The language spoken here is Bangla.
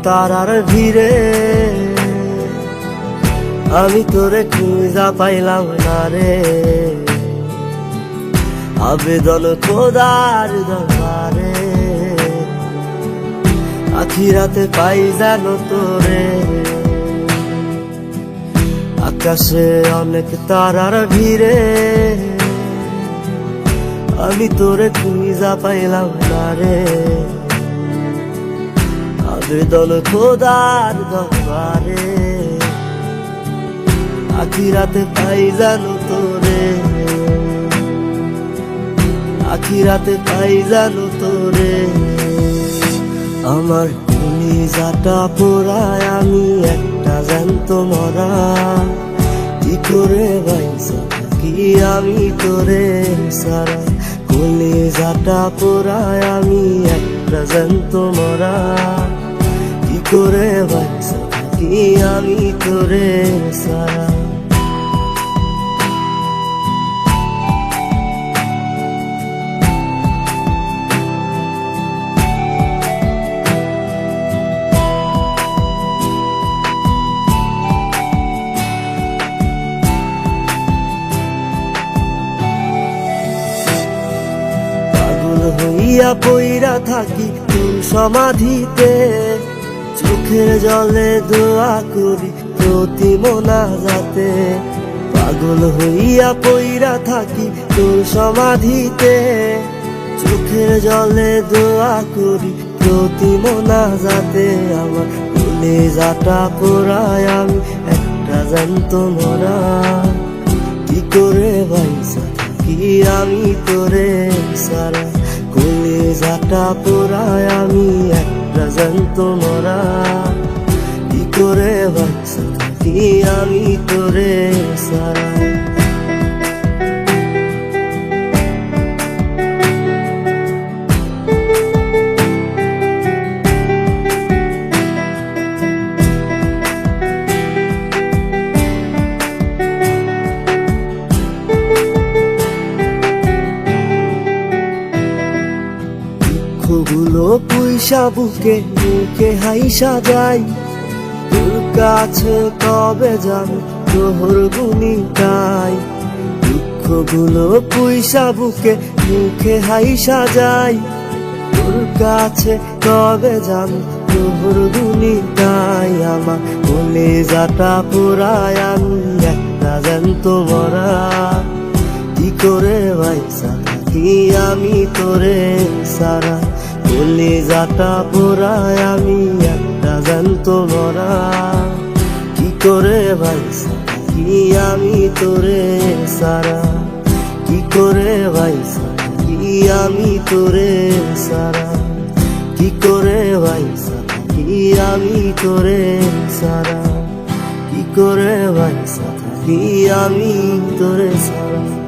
তারার ভিড়ে আমি তোরে খুঁজা পাইলাম না রে। আবেদন খোদার দরবারে আখিরাতে পাই জানো তোরে। আকাশে অনেক তারার ভিড়ে আমি তোরে খুঁজা পাইলাম না রে। আবেদন খোদার দরবারে আখিরাতে পাই জানো তোরে। আখিরাতে পাই জানো তোরে। আমার কলিজাটা পোড়ায় আমি একটা জ্যান্ত মরা। কি করে বাইসা থাকি আমি তোরে সারা। কলিজাটা পোড়ায় আমি একটা জ্যান্ত মরা। কি করে বাইসা থাকি আমি তোরে সারা। হইয়া পইরা থাকি তোর সমাধিতে। চোখের জলে দোয়া করি প্রতি মোনাজাতে। পাগল হইয়া পইরা থাকি তোর সমাধিতে। চোখের জলে দোয়া করি প্রতি মোনাজাতে। আমার কলিজাটা পোড়ায় আমি একটা জ্যান্ত মরা। কি করে বাইসা থাকি আমি তোরে সারা। কলিজাটা পোড়ায় আমি একটা জ্যান্ত মরা। কি করে বাইসা থাকি আমি তোরে সারা। দুঃখগুলো পুইসা বুকে মুখে হাইসা যাই। তোর কাছে কবে যাবো তোর গুণিটাই। দুঃখগুলো পুইসা বুকে মুখে হাইসা যাই। তোর কাছে কবে যাবো তোর গুণিটাই। আমার কলিজাটা পোড়ায় আমি একটা জ্যান্ত মরা। কি করে বাইসা থাকি আমি তোরে সারা। কলিজাটা পোড়ায় আমি একটা জ্যান্ত মরা। কি করে বাইসা থাকি আমি তোরে সারা। কি করে বাইসা থাকি আমি তোরে সারা। কি করে বাইসা থাকি আমি তোরে সারা। কি করে বাইসা থাকি আমি তোরে সারা।